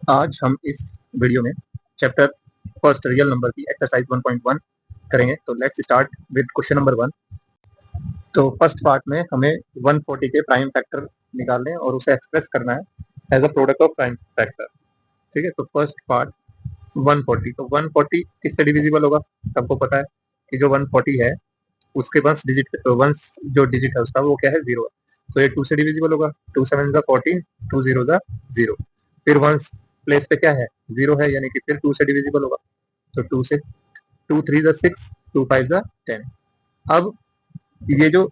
आज हम इस वीडियो में चैप्टर फर्स्ट रियल नंबर की एक्सरसाइज 1.1 करेंगे। तो let's start with question number 1। तो फर्स्ट पार्ट में हमें 140 के प्राइम फैक्टर निकालने हैं और उसे एक्सप्रेस करना है as a product of prime factor. ठीक है, तो फर्स्ट पार्ट 140। तो 140 किससे डिविजिबल होगा? सबको पता है कि जो 140 है उसके वंस जो डिजिट है उसका वो क्या है? 0 है। तो ये 2 से डिविजिबल होगा। 2 7 जा 14, 2 0 जा 0। फिर वंस प्लेस पे क्या है? 0 है, यानी कि फिर 2 से डिविजिबल होगा। तो 2 से 2 3 जा 6, 2 5 जा 10। अब ये जो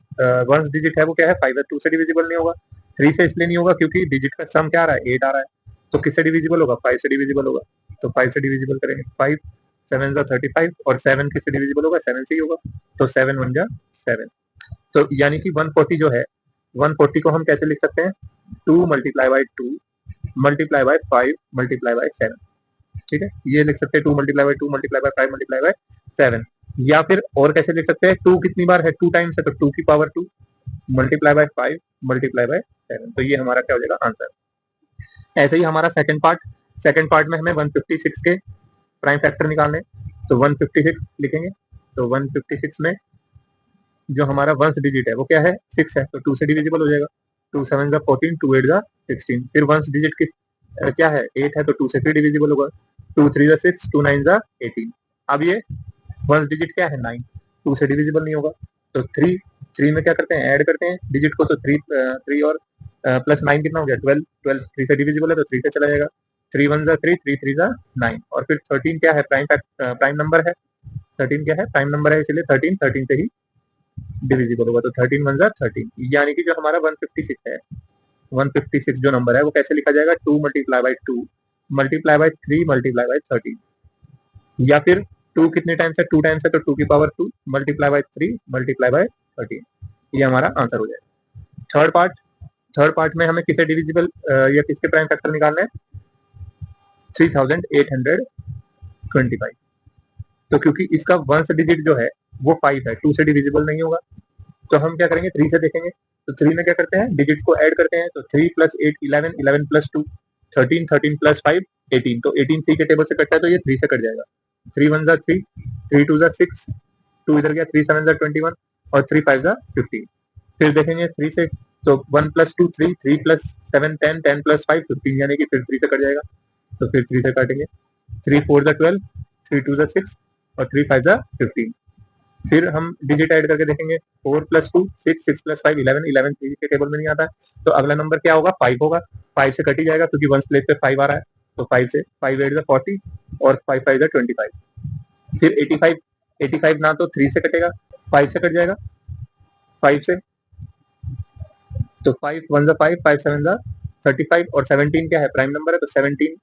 वंस डिजिट है वो क्या है? 5 है। 2 से डिविजिबल नहीं होगा। 3 से इसलिए नहीं होगा क्योंकि डिजिट का सम क्या आ रहा है? 8 आ रहा है। तो किससे डिविजिबल होगा? 5 से डिविजिबल होगा। तो 5 से डिविजिबल करेंगे। 5 7 जा 35 और 7 किससे डिविजिबल होगा? 7 से ही होगा। तो 7 1 जा 7। तो यानी कि 140 जो है, 140 को हम कैसे लिख सकते हैं? 2 multiply by 2 multiply by 5 multiply by 7। ठीक है, ये लिख सकते हैं 2 multiply by 2 multiply by 5 multiply by 7। या फिर और कैसे लिख सकते हैं? 2 कितनी बार है? 2 टाइम्स है, तो 2 की power 2 multiply by 5 multiply by 7। तो ये हमारा क्या हो जाएगा? आंसर। ऐसे ही हमारा सेकंड पार्ट में हमें 156 के प्राइम फैक्टर निकालने। तो 156 लिखेंगे। तो 156 में जो हमारा वंस डिजिट है वो क्या है? 6 है। तो 2 से डिविजिबल हो जाएगा। 2 7 जा 14, 2 8 जा 16। फिर वंस डिजिट किस क्या है? 8 है, तो 2 से फिर डिविजिबल होगा। 2 3 जा 6, 2 9 जा 18। अब ये वंस डिजिट क्या है? 9। 2 से डिविजिबल नहीं होगा। तो 3 में क्या करते हैं? ऐड करते हैं डिजिट को। तो 3 और प्लस 9 कितना हो गया? 12। 12 3 से डिविजिबल है तो 3 से चला जाएगा। 3 1 जा 3, 3 3 जा 9। और फिर 13 क्या है? प्राइम नंबर है। 13 क्या है? प्राइम नंबर है, इसलिए 13 से ही डिविजिबल होगा। तो 13 1 जा 13, यानी कि जो हमारा 156 है, 156 जो नंबर है वो कैसे लिखा जाएगा? 2 multiply by 2 multiply by 3 multiply by 13। या फिर 2 कितने टाइम्स है? 2 टाइम्स है, तो 2 की power 2 multiply by 3 multiply by 13। ये हमारा आंसर हो जाएगा। थर्ड पार्ट में हमें किसे डिविजिबल या किसके प्राइम फैक्टर निकालना है? 3825। तो क्योंकि इसका वंस डिजिट जो है वो 5 है, 2 से डिविजिबल नहीं होगा। तो हम क्या करेंगे? 3 से देखेंगे। तो 3 में क्या करते हैं? डिजिट्स को ऐड करते हैं। तो 3 प्लस 8 11, 11 प्लस 2 13, 13 प्लस 5 18। तो 18 3 के टेबल से कटता है, तो ये 3 से कट जाएगा। 3 1 जा 3, 3 2 जा 6, 2 इधर गया, 3 7 जा 21 और 3 5 जा 15। फिर देखेंगे 3 से, तो 1 प्लस 2 3, 3 प्लस 7 10, 10 प्लस 5 15, यानी कि फिर 3 से कट जाएगा। तो फिर 3 से काटेंगे। 3 4 जा 12, 3 2 जा 6 और 3 5 जा 15। फिर हम डिजिट ऐड करके देखेंगे। 4 प्लस 2 6, 6 प्लस 5 11, 11 3 के टेबल में नहीं आता है। तो अगला नंबर क्या होगा? 5 होगा। 5 से कट ही जाएगा क्योंकि वंस प्लेस पे 5 आ रहा है। तो 5 से 5 8 जा 40 और 5 5 जा 25। फिर 85, 85 ना तो 3 से कटेगा, 5 से कट जाएगा। 5 से, तो 5 1 जा 5, 5 7 जा 35 और 17 क्या है? प्राइम नंबर है, तो 17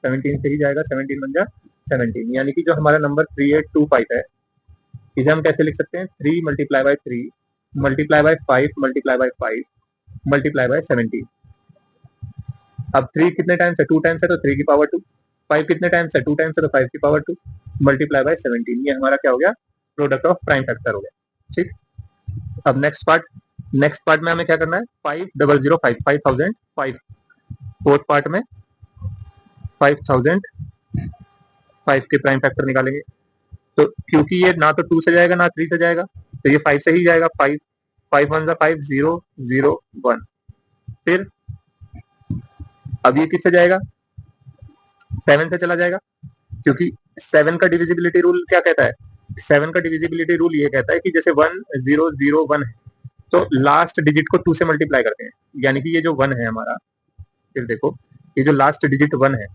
17 से ही जाएगा। 17 1 जा 17, यानी कि जो हमारा नंबर 3825 है, इसे हम कैसे लिख सकते हैं? 3 multiply by 3 multiply by 5 multiply by 5 multiply by 17। अब 3 कितने टाइम्स है? 2 टाइम्स है, तो 3 की पावर 2। 5 कितने टाइम्स है? 2 टाइम्स है, तो 5 की पावर 2 मल्टीप्लाई बाई 17। ये हमारा क्या हो गया? प्रोडक्ट ऑफ प्राइम फैक्टर हो गया। ठीक। अब नेक्स्ट पार्ट में हमें क्या करना है? 5005 5005। फोर्थ पार्ट में 5005 के प्राइम फैक्टर निकालेंगे। तो क्योंकि ये ना तो 2 से जाएगा ना 3 से जाएगा, तो ये 5 से ही जाएगा। 5 5 1 5 0 0 1। फिर अब ये किससे जाएगा? 7 से चला जाएगा, क्योंकि 7 का डिविजिबिलिटी रूल क्या कहता है? 7 का डिविजिबिलिटी रूल ये कहता है कि जैसे 1 0 0 1 है, तो लास्ट डिजिट को 2 से मल्टीप्लाई करते हैं, यानी कि ये जो 1 है हमारा, फिर देखो ये जो लास्ट डिजिट 1 है,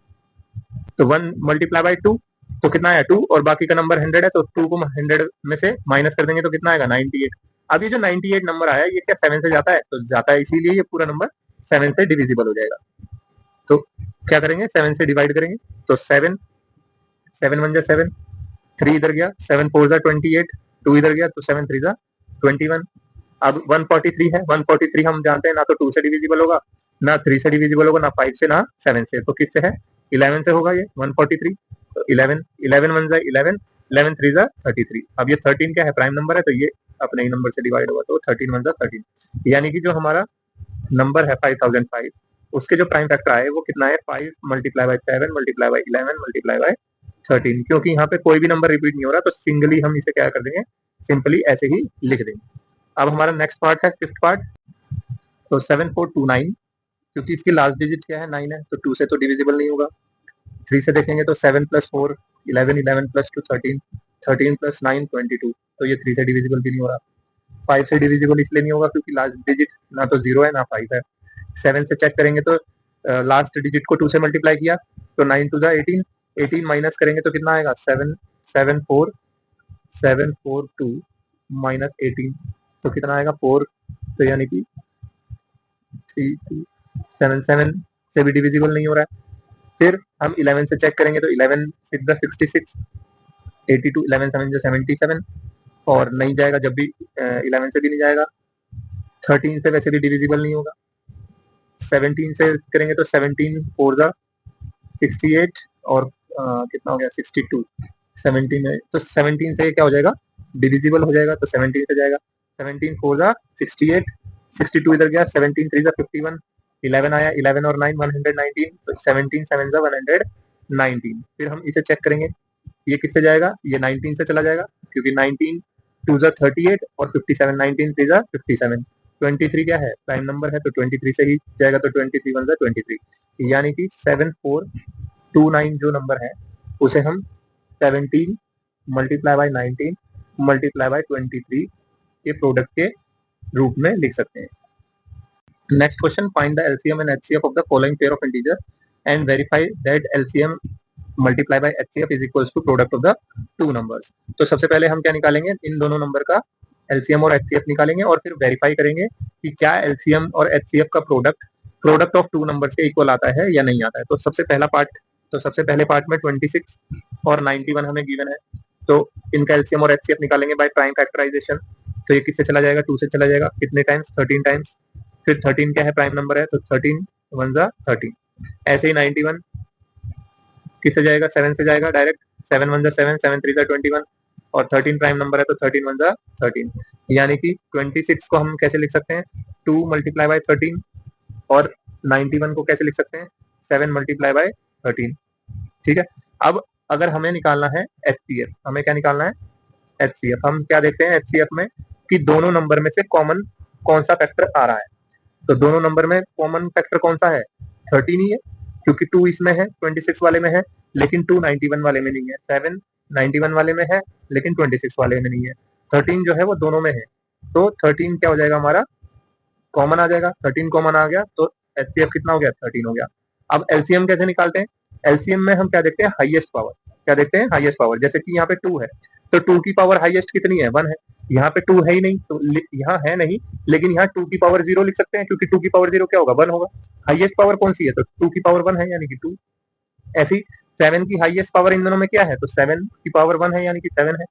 तो 1 मल्टीप्लाई बाई 2, तो कितना आया? 2, और बाकी का नंबर 100 है, तो 2 को 100 में से माइनस कर देंगे तो कितना आएगा? 98। अब ये जो 98 नंबर आया, ये क्या 7 से जाता है? तो जाता है, इसीलिए ये पूरा नंबर 7 से डिविजिबल हो जाएगा। तो क्या करेंगे? 7 से डिवाइड करेंगे। तो 7 7 1 जा 7, 3 इधर गया, 7 4 जा 28, 2 इधर गया, तो 7 3 जा 21। अब 143 है, 143 हम जानते हैं ना तो 2 से डिविजिबल होगा, ना 3 से डिविजिबल होगा, ना 5 से, ना 7 से। तो किससे है? 11 से होगा ये 143। तो 11 11 1 जा 11, 11 3 जा 33। अब ये 13 क्या है? प्राइम नंबर है, तो ये अपने ही नंबर से डिवाइड होगा, तो 13 1 जा 13, यानी कि जो हमारा नंबर है 5005, उसके जो प्राइम फैक्टर आए वो कितना है 5 multiply bye 7 multiply by 11 multiply by 13, क्योंकि यहाँ पे कोई भी नंबर रिपीट नहीं हो रहा तो सिंगली हम इसे क्या कर देंगे, सिंपली ऐसे ही लिख देंगे। अब हमारा नेक्स्ट पार्ट है फिफ्थ पार्ट। तो 7429, क्योंकि इसकी लास्ट डिजिट क्या है 9 है तो 2 से तो डिविजिबल नहीं होगा। 3 से देखेंगे तो 7 प्लस 4 11, 11 प्लस 2 13, 13 प्लस 9 22, तो ये 3 से डिविजिबल भी नहीं हो रहा। 5 से डिविजिबल इसलिए नहीं होगा क्योंकि लास्ट डिजिट ना तो 0 है ना 5 है। 7 से चेक करेंगे तो लास्ट डिजिट को 2 से मल्टीप्लाई किया तो 9 टू 18, 18 माइनस करेंगे तो कितना आएगा 7 7 4 7 4 2 माइनस 18, तो कितना आएगा 4, तो यानी कि 3 2 7 7 से भी डिविजिबल नहीं हो रहा है। फिर हम 11 से चेक करेंगे तो 11 6 66, 82 11 7 77, और नहीं जाएगा जब भी 11 से भी नहीं जाएगा। 13 से वैसे भी डिविजिबल नहीं होगा। 17 से करेंगे तो 17 4 जा 68, और कितना हो गया 62, 17 है तो 17 से क्या हो जाएगा डिविजिबल हो जाएगा, तो 17 से जाएगा। 17 4 जा 68, 62 इधर गया, 17 3 जा 51, 11 आया, 11 और 9 119, तो 17 7 जा 119। फिर हम इसे चेक करेंगे ये किससे जाएगा, ये 19 से चला जाएगा क्योंकि 19 2 जा 38 और 57, 19 3 जा 57, 23 क्या है प्राइम नंबर है तो 23 से ही जाएगा, तो 23 1 जा 23, यानी कि 7429 जो नंबर है उसे हम 17 मल्टीप्लाई बाय 19 मल्टीप्लाई बाय 23 के प्रोडक्ट के रूप में लिख सकते हैं। Next question, find the LCM and HCF of the following pair of integer and verify that LCM multiply by HCF is equals to product of the two numbers. तो सबसे पहले हम क्या निकालेंगे, इन दोनों नंबर का एलसीएम और एचसीएफ निकालेंगे और फिर वेरीफाई करेंगे कि क्या एलसीएम और एचसीएफ का प्रोडक्ट ऑफ टू नंबर के इक्वल आता है या नहीं आता है। तो सबसे पहले पार्ट में 26 और 91 हमें गिवन है, तो इनका एलसीएम और एचसीएफ निकालेंगे बाय प्राइम फैक्टराइजेशन। तो ये किससे चला जाएगा 2 से चला जाएगा, कितने टाइम्स 13 टाइम्स। फिर 13 क्या है प्राइम नंबर है तो 13 1 जा 13, ऐसे ही 91 किससे जाएगा 7 से जाएगा डायरेक्ट, 7 1 जा 7, 7 3 जा 21, और 13 प्राइम नंबर है तो 13 1 जा 13, यानी कि 26 को हम कैसे लिख सकते हैं 2 मल्टीप्लाई बाय 13, और 91 को कैसे लिख सकते हैं 7 मल्टीप्लाई बाय 13। ठीक है, अब अगर हमें निकालना है एचसीएफ, हमें क्या निकालना है एचसीएफ, हम क्या देखते हैं एचसीएफ में कि दोनों नंबर में से कॉमन कौन सा फैक्टर आ रहा है। तो दोनों नंबर में कॉमन फैक्टर कौन सा है 13 ही है, क्योंकि 2 इसमें है 26 वाले में है लेकिन 2 91 वाले में नहीं है, 7 91 वाले में है लेकिन 26 वाले में नहीं है, 13 जो है वो दोनों में है, तो 13 क्या हो जाएगा हमारा कॉमन आ जाएगा। 13 कॉमन आ गया तो एचसीएफ कितना हो गया 13 हो गया। अब एलसीएम कैसे निकालते हैं, एलसीएम में हम क्या देखते हैं हाईएस्ट पावर, क्या देखते हैं हाईएस्ट पावर, जैसे कि यहाँ पे 2 है तो 2 की पावर हाईएस्ट कितनी है 1 है, यहाँ पे 2 है ही नहीं तो यहाँ है नहीं, लेकिन यहाँ 2 की पावर 0 लिख सकते हैं क्योंकि 2 की पावर 0 क्या होगा 1 होगा। हाईएस्ट पावर कौन सी है तो 2 की पावर 1 है यानी कि 2। ऐसी 7 की हाईएस्ट पावर इन दोनों में क्या है तो 7 की पावर 1 है यानी कि 7 है।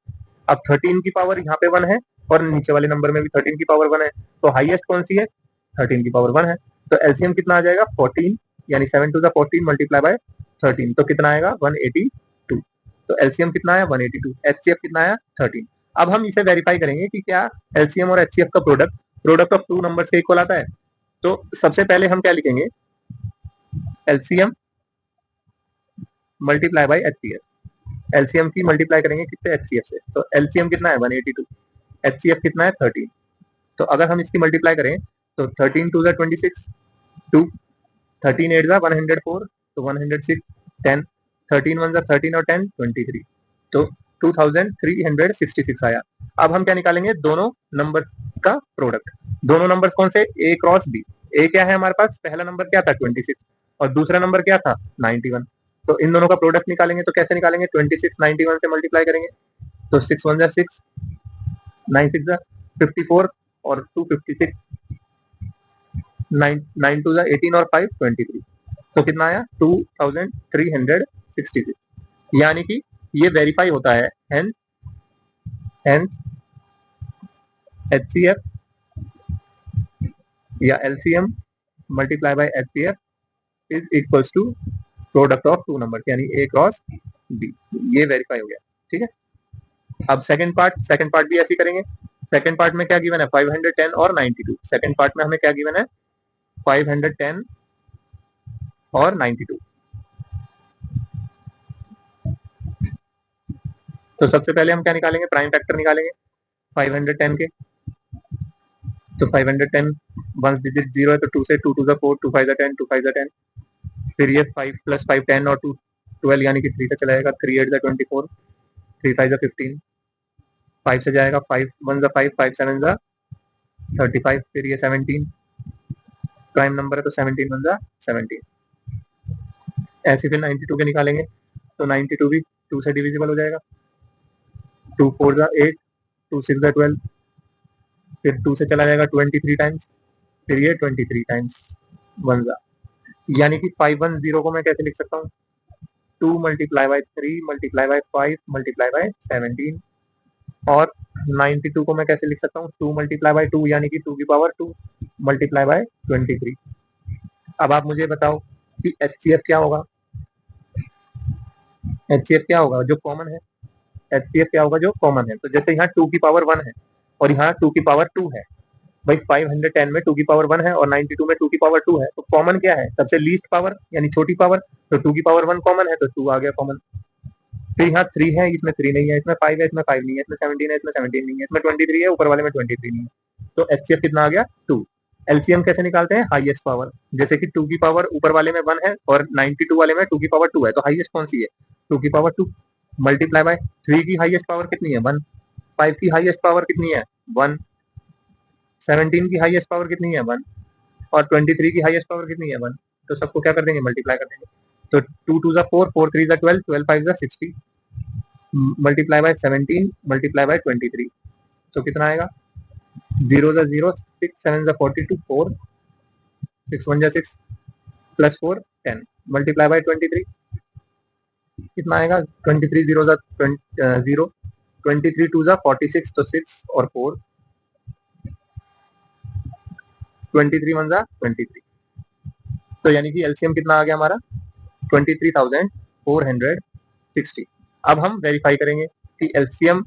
अब 13 की पावर यहाँ पे 1 है और नीचे वाले नंबर में भी 13 की पावर 1 है, तो हाईएस्ट कौन सी है 13 की पावर 1 है। तो एलसीएम कितना आ जाएगा 14, यानी 7 टू द 14 मल्टीप्लाई बाय 13, तो कितना आएगा 182। तो एलसीएम कितना आया 182, एचसीएफ कितना आया 13। अब हम इसे वेरीफाई करेंगे कि क्या एलसीएम और एचसीएफ का प्रोडक्ट ऑफ टू नंबर के इक्वल आता है। तो सबसे पहले हम क्या लिखेंगे LCM multiply by HCF, LCM की मल्टीप्लाई करेंगे किससे एचसीएफ से, तो एलसीएम कितना है 182, एचसीएफ कितना है 13। तो अगर हम इसकी मल्टीप्लाई करें तो 13 टू द 26, 2 13 8 जा 104, तो 106, 10 13 1 जा 13 और 10 23, तो 2366 आया। अब हम क्या निकालेंगे दोनों नंबर का प्रोडक्ट, दोनों नंबर कौन से ए क्रॉस बी, ए क्या है हमारे पास पहला नंबर क्या था 26 और दूसरा नंबर क्या था 91, तो इन दोनों का प्रोडक्ट निकालेंगे तो कैसे निकालेंगे 26 91 से मल्टीप्लाई करेंगे तो 6 1 जा 6, 9 6 जा 54 और 2 56, 9 2 जा 18 और 5 23, तो कितना आया 2366, यानी कि ये वेरीफाई होता है, हेंस एचसीएफ या LCM multiply by HCF is equals to product of two number, यानी ए क्रॉस बी, ये वेरीफाई हो गया। ठीक है, अब सेकंड पार्ट भी ऐसे करेंगे। सेकंड पार्ट में क्या गिवन है 510 और 92, सेकंड पार्ट में हमें क्या गिवन है 510 और 92। तो सबसे पहले हम क्या निकालेंगे, प्राइम फैक्टर निकालेंगे 510 के। तो 510 वन डिजिट जीरो है, तो 2 से 2 टू ज़ा 4, 2 5 ज़ा 10, 2 5 ज़ा 10। फिर ये 5 प्लस 5 10 और 2 12, यानी कि 3 से चला जाएगा, 3 8 ज़ा 24, 3 5 ज़ा 15, 5 से जाएगा, 5 1 ज़ा 5, 5 7 ज़ा 35, फिर ये 17 प्राइम नंबर है, तो 17 1 ज़ा 17। ऐसे फिर 92 के निकालेंगे, तो 92 भी 2 से डिविजिबल हो जाएगा, 2 4 ज़ा 8, 2 6 ज़ा 12, फिर 2 से चला जाएगा 23 टाइम्स, फिर ये 23 टाइम्स 1 ज़ा, यानी कि 510 को मैं कैसे लिख सकता हूँ, 2 multiply by 3 multiply by 5 multiply bye 17। और 92 को मैं कैसे लिख सकता हूँ, 2 मल्टीप्लाई बाय 2 यानी कि 2 की पावर 2 मल्टीप्लाई बाय 23। अब आप मुझे बताओ कि एचसीएफ क्या होगा, एचसीएफ क्या होगा जो कॉमन है, एचसीएफ क्या होगा जो कॉमन है। तो जैसे यहाँ 2 की पावर 1 है और यहाँ 2 की पावर 2 है, भाई 510 में 2 की पावर 1 है और 92 में 2 की पावर 2 है, तो कॉमन क्या है, सबसे लीस्ट पावर यानी छोटी पावर। तो 2 की पावर 1 कॉमन है, तो 2 आ गया कॉमन। फिर यहाँ 3 है, इसमें 3 नहीं है, इसमें 5 है, इसमें 5 नहीं है, इसमें 17 है, इसमें 17 नहीं है, इसमें 23 है, ऊपर वाले में 23 नहीं है। तो एचसीएफ कितना आ गया, 2। एलसीएम कैसे निकालते हैं, हाईएस्ट पावर। जैसे कि 2 की पावर ऊपर वाले में 1 है और 92 वाले में 2 की पावर 2 है, तो हाईएस्ट कौन सी है, 2 की पावर 2 मल्टीप्लाई बाय 3 की हाईएस्ट पावर कितनी है, 1। 5 की हाईएस्ट पावर कितनी है, 1। 17 की हाईएस्ट पावर कितनी है, 1। और 23 की हाईएस्ट पावर कितनी है, 1। तो सबको क्या कर देंगे, मल्टीप्लाई कर देंगे। तो 2 2 ज़ा 4, 4 3 ज़ा 12, 12 5 ज़ा 60 मल्टीप्लाई बाय 17 मल्टीप्लाई बाय 23। तो कितना आएगा, 0 ज़ा 0, 6 7 ज़ा 42, 4 6 1 ज़ा 6 प्लस 4 10 मल्टीप्लाई बाय 23। कितना आएगा, 23 0 ज़ा 0, 23 2 ज़ा 46, तो 6 और 4, 23 1 ज़ा 23। तो यानी कि एलसीएम कितना आ गया हमारा, 23,460। अब हम वेरीफाई करेंगे कि एलसीएम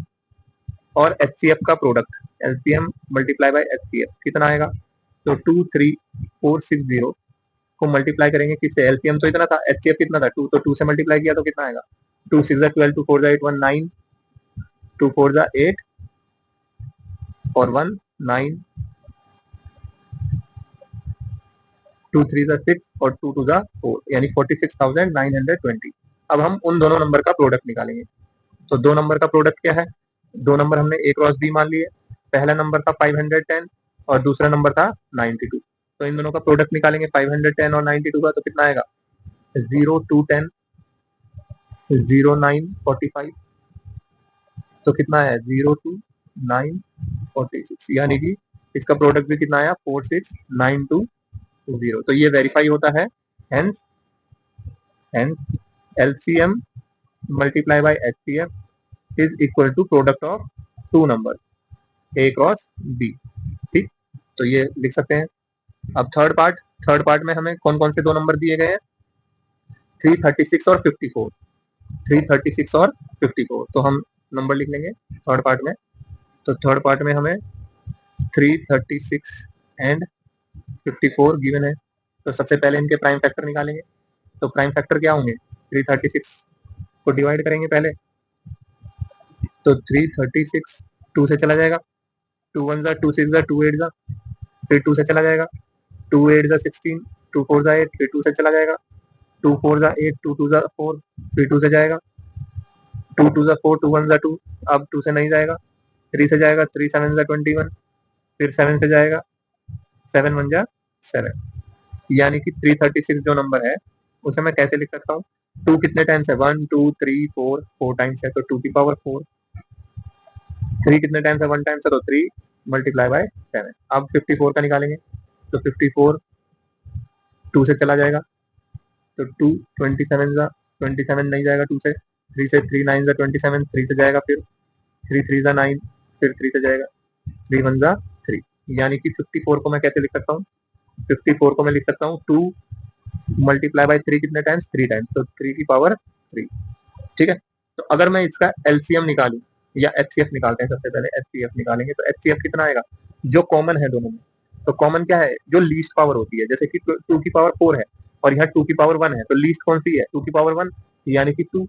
और एचसीएफ का product, LCM multiply by HCF कितना आएगा। तो 23460 को मल्टीप्लाई करेंगे किससे, एलसीएम तो इतना था, एचसीएफ कितना था 2, तो 2 से मल्टीप्लाई किया तो कितना आएगा, 2 6 12, 2 4 8 1 9, 2 4 8 और 1 9, 2 3 6 और 2 2 4, यानी 46,920। अब हम उन दोनों नंबर का प्रोडक्ट निकालेंगे। तो दो नंबर का प्रोडक्ट क्या है, दो नंबर हमने ए क्रॉस बी मान लिए। पहला नंबर था 510 और दूसरा नंबर था 92। तो इन दोनों का प्रोडक्ट निकालेंगे 510 और 92 का, तो कितना आएगा, 0 2 10 0 9 45। तो कितना है, 0 2 9 46, यानी कि इसका प्रोडक्ट भी कितना आया, 46920। तो ये वेरीफाई होता है, hence hence LCM multiply by HCF is equal to product of two number A cross B. ठीक, तो ये लिख सकते हैं। अब थर्ड पार्ट में हमें कौन कौन से दो नंबर दिए गए हैं, 336 और 54, 336 और 54। तो हम नंबर लिख लेंगे थर्ड पार्ट में। तो थर्ड पार्ट में हमें 336 एंड 54 गिवन है। तो सबसे पहले इनके प्राइम फैक्टर निकालेंगे। तो प्राइम फैक्टर क्या होंगे, 336 को डिवाइड करेंगे पहले, तो 336 2 से चला जाएगा, 2 1 ज़ा 2 6 ज़ा 2 8 ज़ा, फिर 2 से चला जाएगा, 2 8 ज़ा 16, 2 4 ज़ा 8, फिर 2 से चला जाएगा, 2 4 ज़ा 8, 2 2 ज़ा 4, फिर 2 से जाएगा, 2 2 ज़ा 4, 2 1 ज़ा 2, अब 2 से नहीं जाएगा, 3 से जाएगा, 3 7 ज़ा 21, फिर 7 से जाएगा, 7 1 ज़ा 7। यानी कि 336 जो नंबर है उसे मैं कैसे लिख सकता हूँ, 2 कितने टाइम्स है, 1 2 3 4, 4 टाइम्स है, तो 2 की पावर 4। 3 कितने टाइम्स है, 1 टाइम्स है, तो 3 मल्टीप्लाई बाय 7। अब 54 का निकालेंगे। तो 54 2 से चला जाएगा, तो 2 27 ज़ा 27 नहीं जाएगा, 2 से 3 से 3 9 ज़ा 27, 3 से जाएगा, फिर 3 3 ज़ा 9, फिर 3 से जाएगा, 3 1 ज़ा 3। यानी कि 54 को मैं कैसे लिख सकता हूँ, 54 को मैं लिख सकता हूँ 2 मल्टीप्लाई बाय 3 कितने टाइम्स, 3 टाइम्स, तो 3 की पावर 3। ठीक है। तो अगर मैं इसका एलसीएम निकालूं या एचसीएफ निकालते हैं, सबसे पहले एचसीएफ निकालेंगे। तो एचसीएफ कितना आएगा, जो कॉमन है दोनों में, तो कॉमन क्या है, जो लीस्ट पावर होती है, जैसे कि 2 की पावर 4 है और यहाँ 2 की पावर 1 है, तो लीस्ट कौन सी है, 2 की पावर 1 यानी कि 2।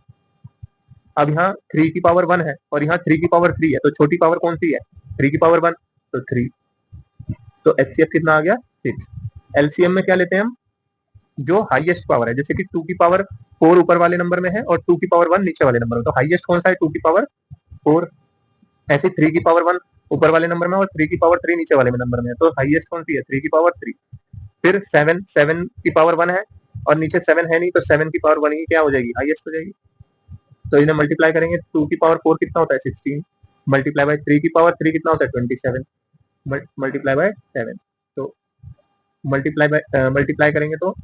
अब यहाँ 3 की पावर 1 है और यहाँ 3 की पावर 3 है, तो छोटी पावर कौन सी है, 3 की पावर 1, तो 3। तो एचसीएफ कितना आ गया, 6। एलसीएम में क्या लेते हैं हम, जो हाईएस्ट पावर है, जैसे कि 2 की पावर 4 ऊपर वाले नंबर में है और 2 की पावर 1 नीचे वाले नंबर में, तो हाईएस्ट कौन सा है, 2 की पावर 4। ऐसे 3 की पावर 1 ऊपर वाले नंबर में और 3 की पावर 3 नीचे वाले नंबर में है, तो हाईएस्ट कौन सी है, 3 की पावर 3। फिर 7 की पावर 1 है और नीचे 7 है नहीं, तो 7 की पावर 1 ही क्या हो जाएगी, हाईएस्ट हो जाएगी। तो इन्हें मल्टीप्लाई करेंगे, 2 की पावर 4 कितना होता है, 16, मल्टीप्लाई बाय 3 की पावर 3 कितना होता है, 27, मल्टीप्लाई बाय 7। तो मल्टीप्लाई करेंगे तो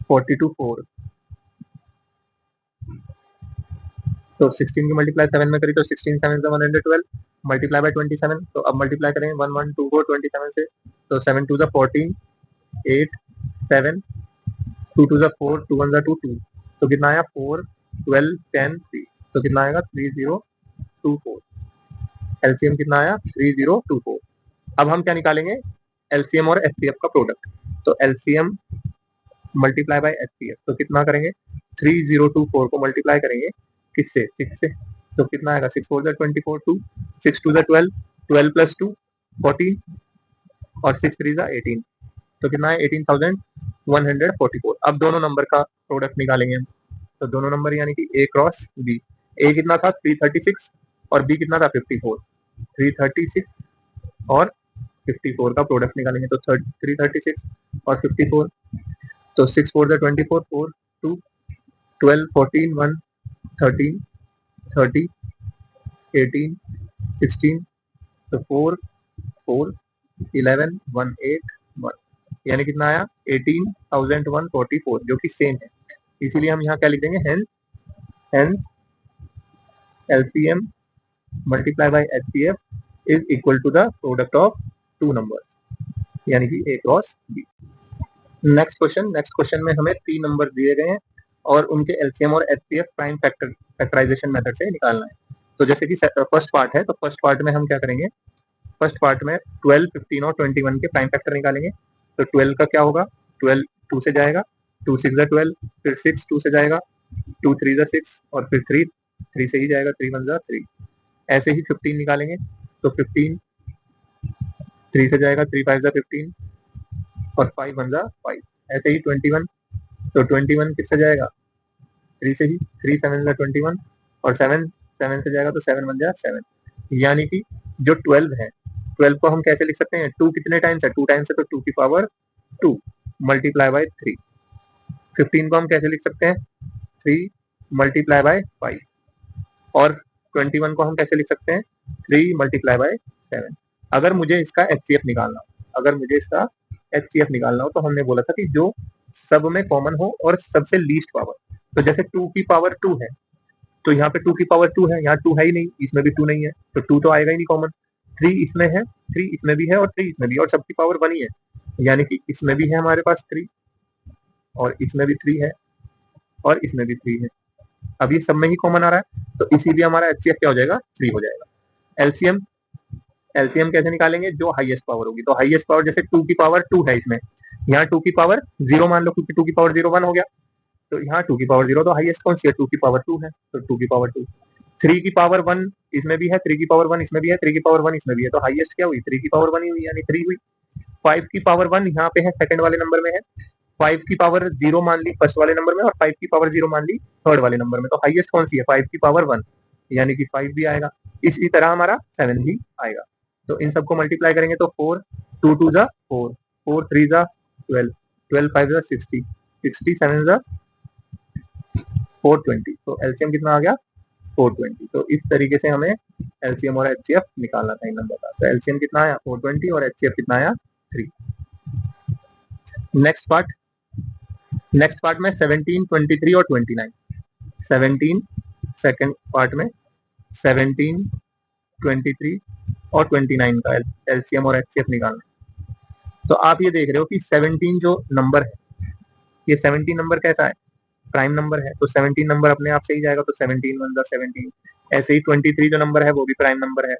42 4, तो 16 की मल्टीप्लाई 7 में करी तो 16 7 112, मल्टीप्लाई बाय 27। तो अब मल्टीप्लाई करेंगे 1 1 2 4 27 से, तो 7 2 14 8 7, 2 2 4 2 1 2 2, तो कितना आया 4 12 10 3, तो कितना आएगा 3024। एलसीएम कितना आया 3024। अब हम क्या निकालेंगे, एलसीएम और एचसीएफ का प्रोडक्ट। तो एलसीएम मल्टीप्लाई बाय एचसीएफ, तो कितना करेंगे, 3024 को मल्टीप्लाई करेंगे किससे, 6 से, तो कितना आएगा 6 4 24 2, 6 2 12, 12 प्लस 2 14 और 6 3 18, तो कितना है 18,144। अब दोनों नंबर का प्रोडक्ट निकालेंगे हम, तो दोनों नंबर यानी कि ए क्रॉस बी, ए कितना था 336 और बी कितना था 54, 336 और 54 का प्रोडक्ट निकालेंगे, तो 336 और 54, तो 6 4 24 4 2 12 14 1 13 30 18 16, तो 4 4 11 1 8 1, यानी कितना आया 18,144, जो कि सेम है। इसीलिए हम यहाँ क्या लिख देंगे, hence LCM multiply by HCF is equal to the product of two numbers, यानी कि A cross B. Next question में हमें 3 नंबर्स दिए गए हैं और उनके एलसीएम और एचसीएफ प्राइम फैक्टराइजेशन मेथड से निकालना है। तो जैसे कि फर्स्ट पार्ट है, तो फर्स्ट पार्ट में हम क्या करेंगे, फर्स्ट पार्ट में 12 15 और 21 के प्राइम फैक्टर निकालेंगे। तो 12 का क्या होगा, 12 2 से जाएगा, 2 6 12, फिर 6 2 से जाएगा, 2 3 6 और फिर 3 3 से ही जाएगा, 3 1 3। ऐसे ही 15 निकालेंगे, तो 15 3 से जाएगा, 3 5 15 और 5 1 5। ऐसे ही 21, तो 21 किससे जाएगा, 3 से ही, 3 7 21 और 7 7 से जाएगा, तो 7 1 7। यानी कि जो 12 है, 12 को हम कैसे लिख सकते हैं, 2 कितने टाइम्स है, 2 टाइम्स है, तो 2 की पावर 2 मल्टीप्लाई बाय 3। 15 को हम कैसे लिख सकते हैं, 3 मल्टीप्लाई बाय 5, और 21 को हम कैसे लिख सकते हैं, 3 मल्टीप्लाई बाय 7। अगर मुझे इसका एचसीएफ निकालना हो, तो हमने बोला था कि जो सब में कॉमन हो और सबसे लीस्ट पावर। तो जैसे 2 की पावर 2 है, तो यहाँ पे 2 की पावर 2 है, यहाँ 2 है ही नहीं, इसमें भी 2 नहीं है, तो 2 तो आएगा ही नहीं कॉमन। 3 इसमें है, 3 इसमें भी है और 3 इसमें भी, और सबकी पावर 1 ही है, यानी कि इसमें भी है हमारे पास 3 और इसमें भी 3 है और इसमें भी 3 है। अब ये सब में ही कॉमन आ रहा है, तो इसीलिए हमारा एचसीएफ क्या हो जाएगा, 3 हो जाएगा। एलसीएम कैसे निकालेंगे, जो हाईएस्ट पावर होगी, तो हाईएस्ट पावर जैसे 2 की पावर 2 है इसमें, यहाँ 2 की पावर 0 मान लो, क्योंकि 2 की पावर 0 1 हो गया, तो यहाँ 2 की पावर 0, तो हाईएस्ट कौन सी है, 2 की पावर 2 है, तो 2 की पावर 2। 3 की पावर 1 इसमें भी है, 3 की पावर 1 इसमें भी है, 3 की पावर 1 इसमें भी है, तो हाईएस्ट क्या हुई, 3 की पावर 1 ही हुई, यानी 3 हुई। 5 की पावर 1 यहाँ पे है, सेकंड वाले नंबर में है, 5 की पावर 0 मान ली फर्स्ट वाले नंबर में और 5 की पावर 0 मान ली थर्ड वाले नंबर में, तो हाईएस्ट कौन सी है, 5 की पावर 1, यानी कि 5 भी आएगा। इसी तरह हमारा 7 भी आएगा। तो इन सबको मल्टीप्लाई करेंगे तो 4 2 2 4, 4 3 12, 12 5 60, 60 7 420, तो एलसीएम कितना आ गया 420। तो इस तरीके से हमें एलसीएम और एचसीएफ निकालना था इन नंबर का। तो एलसीएम कितना आया 420 और एचसीएफ कितना आया 3। नेक्स्ट पार्ट में 17 23 और 29। 17 सेकंड पार्ट में 17 23 और 29 का एलसीएम और एचसीएफ निकालना। तो आप ये देख रहे हो कि 17 जो नंबर है, ये 17 नंबर कैसा है, प्राइम नंबर है, तो 17 नंबर अपने आप से ही जाएगा, तो 17 1 17। ऐसे ही 23 जो नंबर है वो भी प्राइम नंबर है,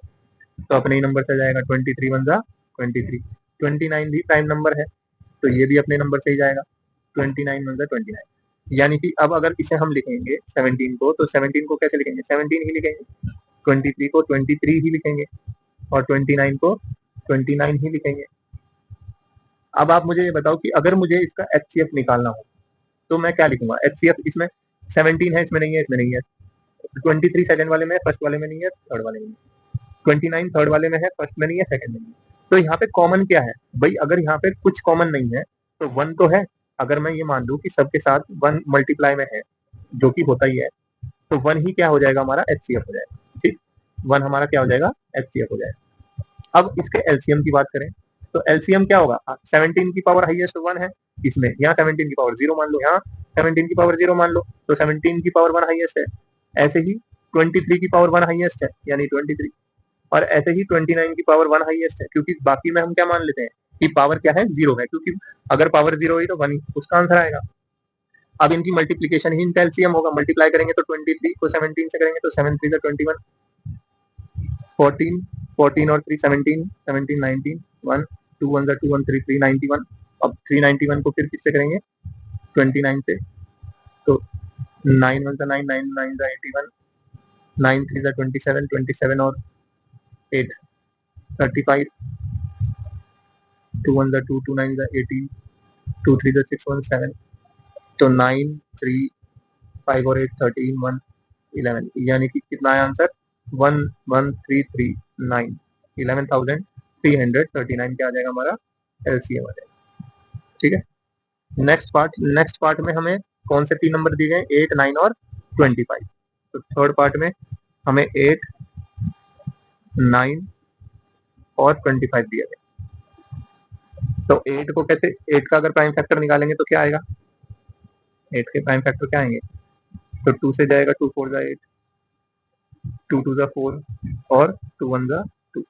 तो अपने ही नंबर से जाएगा, 23 वन जा 23। 29 भी प्राइम नंबर है, तो ये भी अपने नंबर से ही जाएगा, 29 वन जा 29। यानी कि अब अगर इसे हम लिखेंगे 17 को, तो 17 को कैसे लिखेंगे, 17 ही लिखेंगे, 23 को 23 ही लिखेंगे, और 29 को 29 ही लिखेंगे। अब आप मुझे ये बताओ कि अगर मुझे इसका एचसीएफ निकालना हो तो मैं क्या लिखूंगा। एचसीएफ इसमें 17 है, इसमें नहीं है, इसमें नहीं है। 23 सेकंड वाले में है, फर्स्ट वाले में नहीं है, थर्ड वाले में नहीं है। 29 थर्ड वाले में है, फर्स्ट में नहीं है, सेकंड में नहीं है। तो यहाँ पे कॉमन क्या है भाई, अगर यहाँ पे कुछ कॉमन नहीं है तो वन तो है। अगर मैं ये मान लूं कि सबके साथ वन मल्टीप्लाई में है, जो कि होता ही है, तो वन ही क्या हो जाएगा, हमारा एचसीएफ हो जाएगा। ठीक, वन हमारा क्या हो जाएगा, एचसीएफ हो जाएगा। अब इसके एलसीएम की बात करें तो एलसीएम क्या होगा, 17 की पावर हाईएस्ट वन है इसमें, यहाँ 17 की पावर जीरो मान लो, यहाँ 17 की पावर जीरो मान लो, तो 17 की पावर वन हाईएस्ट है। ऐसे ही 23 की पावर वन हाईएस्ट है, यानी 23, और ऐसे ही 29 की पावर वन हाईएस्ट है, क्योंकि बाकी में हम क्या मान लेते हैं कि पावर क्या है, जीरो है, क्योंकि अगर पावर जीरो हुई तो वन ही उसका आंसर आएगा। अब इनकी मल्टीप्लीकेशन ही इनका एलसीएम होगा, मल्टीप्लाई करेंगे तो 23 को 17 से करेंगे तो 7 3 21, 14 14 और 3 17 17 19 1 2 1 2 1 3 391। अब 391 को फिर किससे करेंगे, 29 से, तो 9 1 9 9 9 81, 9 3 27 27 और 8 35, 2 1 2 2 9 18, 2 3 6 1 7, तो 9 3 5 और 8 13 1 11, यानी कि कितना है आंसर, 11339, 11,339 क्या आ जाएगा हमारा एलसीएम आ जाएगा। ठीक है, नेक्स्ट पार्ट में हमें कौन से तीन नंबर दिए गए, 8 9 और 25। तो थर्ड पार्ट में हमें 8 9 और 25 दिया गया। तो 8 को कैसे, 8 का अगर प्राइम फैक्टर निकालेंगे तो क्या आएगा, 8 के प्राइम फैक्टर क्या आएंगे, तो 2 से जाएगा, 2 4 8, 2 2 4 और 2 1 2।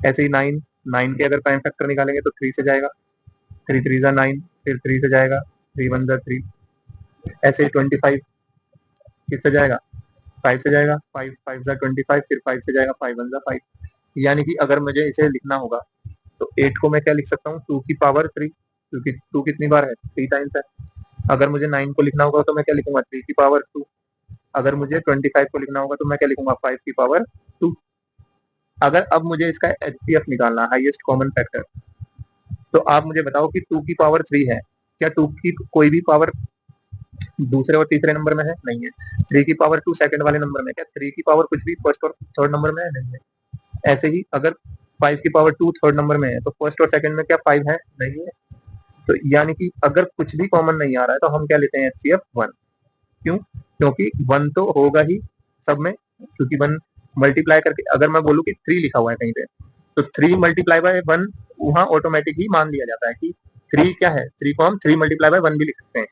ऐसे ही 9 9 के अगर प्राइम फैक्टर निकालेंगे तो 3 से जाएगा, 3 3 9, फिर 3 से जाएगा, 3 1 3। ऐसे ही 25 किससे जाएगा, 5 से जाएगा, 5 5 25, फिर 5 से जाएगा, 5 1 5। यानी कि अगर मुझे इसे लिखना होगा तो 8 को मैं क्या लिख सकता हूँ, 2 की पावर 3, क्योंकि 2 कितनी बार है, 3 टाइम्स है। अगर मुझे 9 को लिखना होगा तो मैं क्या लिखूंगा, 3 की पावर 2। अगर मुझे 25 को लिखना होगा तो मैं क्या लिखूंगा, 5 की पावर 2। अगर अब मुझे इसका एचसीएफ निकालना, हाईएस्ट कॉमन फैक्टर, तो आप मुझे बताओ कि 2 की पावर 3 है, क्या 2 की कोई भी पावर दूसरे और तीसरे नंबर में है, नहीं है। 3 की पावर 2 सेकंड वाले नंबर में, क्या 3 की पावर कुछ भी फर्स्ट और थर्ड नंबर में है, नहीं है। ऐसे ही अगर 5 की पावर 2 थर्ड नंबर में है तो फर्स्ट और सेकंड में क्या 5 है, नहीं है। तो यानी कि अगर कुछ भी कॉमन नहीं आ रहा है तो हम क्या लेते हैं, एचसीएफ 1। क्यों, क्योंकि 1 तो होगा ही सब में, क्योंकि 1 मल्टीप्लाई करके, अगर मैं बोलूँ कि 3 लिखा हुआ है कहीं पे, तो 3 मल्टीप्लाई बाय 1 वहां ऑटोमेटिक ही मान लिया जाता है कि 3 क्या है, 3 को हम 3 मल्टीप्लाई बाय 1 भी लिख सकते हैं।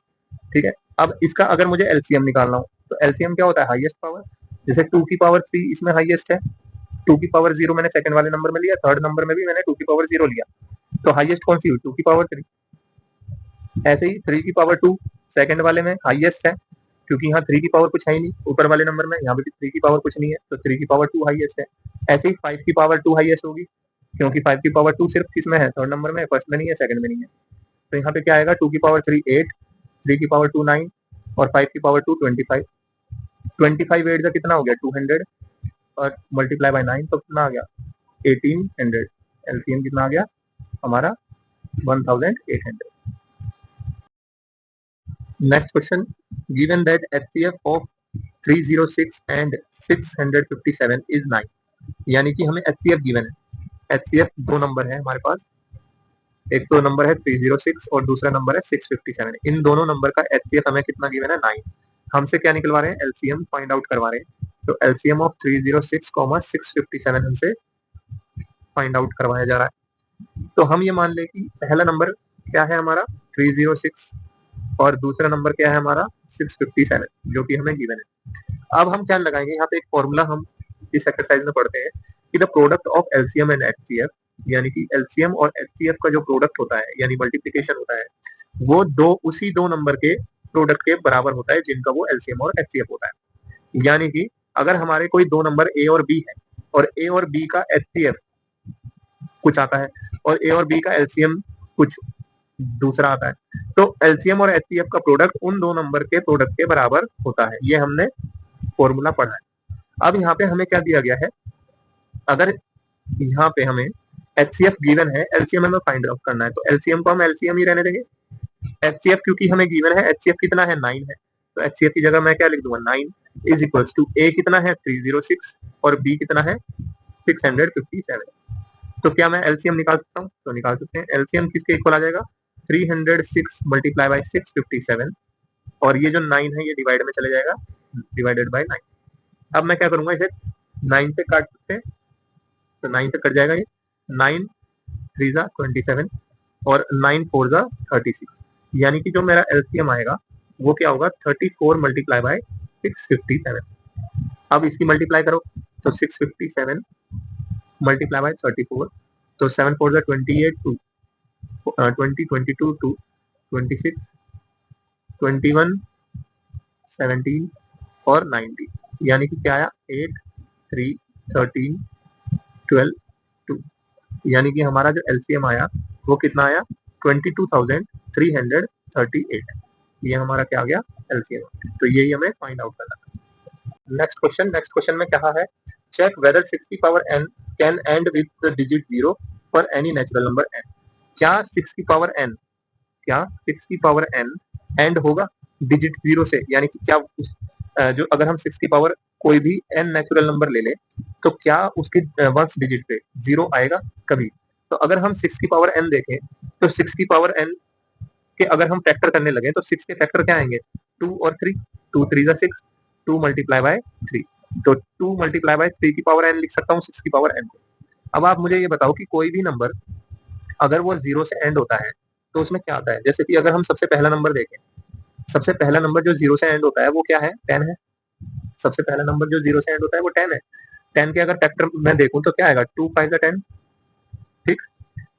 ठीक है, अब इसका अगर मुझे एलसीएम निकालना हो तो एलसीएम क्या होता है, हाईएस्ट पावर। जैसे 2 की पावर 3 इसमें हाईएस्ट है, 2 की पावर 0 मैंने सेकंड वाले नंबर में लिया, थर्ड नंबर में भी मैंने 2 की पावर 0 लिया, तो हाईएस्ट कौन सी हुई, 2 की पावर 3। ऐसे ही 3 की पावर 2 सेकंड वाले में हाईएस्ट है, क्योंकि यहाँ 3 की पावर कुछ है ही नहीं ऊपर वाले नंबर में, यहाँ पे भी 3 की पावर कुछ नहीं है, तो 3 की पावर 2 हाईएस्ट है। ऐसे ही 5 की पावर 2 हाईएस्ट होगी, क्योंकि 5 की पावर 2 सिर्फ किस में है, थर्ड नंबर में, फर्स्ट में नहीं है, सेकंड में नहीं है। तो यहाँ पे क्या आएगा, 2 की पावर 3 8, 3 की पावर 2 9 और 5 की पावर 2 25। 25 8 का कितना हो गया, 200, और मल्टीप्लाई बाय 9 तो कितना आ गया, 1800। एलसीएम कितना आ गया हमारा, 1800। Next question, given that HCF of 306 and 657 is 9। यानी कि हमें एचसीएफ गिवन है, एचसीएफ दो नंबर है हमारे पास, एक तो नंबर है 306 और दूसरा नंबर है 657। इन दोनों नंबर का एचसीएफ हमें कितना गिवन है, 9। हमसे क्या निकलवा रहे हैं, एलसीएम फाइंड आउट करवा रहे हैं। तो एलसीएम ऑफ 306, 657 हमसे फाइंड आउट करवाया जा रहा है। तो हम ये मान लें कि पहला नंबर क्या है हमारा, 306, और दूसरा नंबर क्या है हमारा, 657, जो कि हमें गिवन है। अब हम क्या लगाएंगे, यहाँ पे एक फॉर्मूला हम इस एक्सरसाइज में पढ़ते हैं कि the product of LCM and HCF, यानी कि एलसीएम और एचसीएफ का जो प्रोडक्ट होता है, यानी मल्टीप्लीकेशन होता है, वो उसी दो नंबर के प्रोडक्ट के बराबर होता है जिनका वो एलसीएम और एचसीएफ होता है। यानी कि अगर हमारे कोई दो नंबर ए और बी है और ए और बी का एचसीएफ कुछ आता है और ए और बी का एलसीएम कुछ दूसरा आता है। तो एलसीएम और एचसीएफ का प्रोडक्ट उन दो नंबर के प्रोडक्ट के बराबर होता है। ये हमने फॉर्मूला पढ़ा है। अब यहाँ पे हमें क्या दिया गया है, अगर यहाँ पे हमें एचसीएफ गिवन है, एलसीएम हमें फाइंड आउट करना है, तो एलसीएम को हम एलसीएम ही रहने देंगे। एचसीएफ क्योंकि हमें गिवन है, एचसीएफ कितना है 9 है, तो एचसीएफ की जगह मैं क्या लिख दूंगा 9 इज इक्वल्स टू ए कितना है 306 और बी कितना है 657। तो क्या मैं एलसीएम निकाल सकता हूँ? तो निकाल सकते हैं। एलसीएम किसके इक्वल आ जाएगा 306 मल्टीप्लाई बाई 657 और ये जो 9 है ये डिवाइड में चले जाएगा, डिवाइडेड बाई 9। अब मैं क्या करूंगा, इसे 9 से काट सकते हैं, तो 9 से कट जाएगा ये, 9 3 जा 27 और 9 4 जा 36, यानी कि जो मेरा एलसीएम आएगा वो क्या होगा 34 मल्टीप्लाई बाय 657। अब इसकी मल्टीप्लाई करो तो 657 मल्टीप्लाई बाय 34, तो 7 4 जा 28 2 20 22 2 26 21 17 और 90, यानी कि क्या आया 8 3 13 12 2, यानी कि हमारा जो एलसीएम आया वो कितना आया 22,338। ये हमारा क्या आ गया एलसीएम। तो यही हमें फाइंड आउट करना है। नेक्स्ट क्वेश्चन में क्या है, चेक वेदर 6 की power n can and with the digit 0 for any natural number n। क्या 6 की पावर n एंड होगा डिजिट 0 से, यानी कि क्या जो अगर हम 6 की पावर कोई भी n नेचुरल नंबर ले ले तो क्या उसके वंस डिजिट पे 0 आएगा कभी? तो अगर हम 6 की पावर n देखें तो 6 की पावर n के अगर हम फैक्टर करने लगे तो 6 के फैक्टर क्या आएंगे 2 और 3, 2 3 जा 6, 2 मल्टीप्लाई बाय 3, तो 2 मल्टीप्लाई बाय 3 की पावर n लिख सकता हूँ 6 की पावर n को। अब आप मुझे ये बताओ कि कोई भी नंबर अगर वो 0 से एंड होता है तो उसमें क्या आता है। जैसे कि अगर हम सबसे पहला नंबर देखें, सबसे पहला नंबर जो 0 से एंड होता है वो क्या है 10 है। सबसे पहला नंबर जो 0 से एंड होता है वो 10 है। 10 के अगर फैक्टर मैं देखूं तो क्या आएगा 2 5 जा 10, ठीक।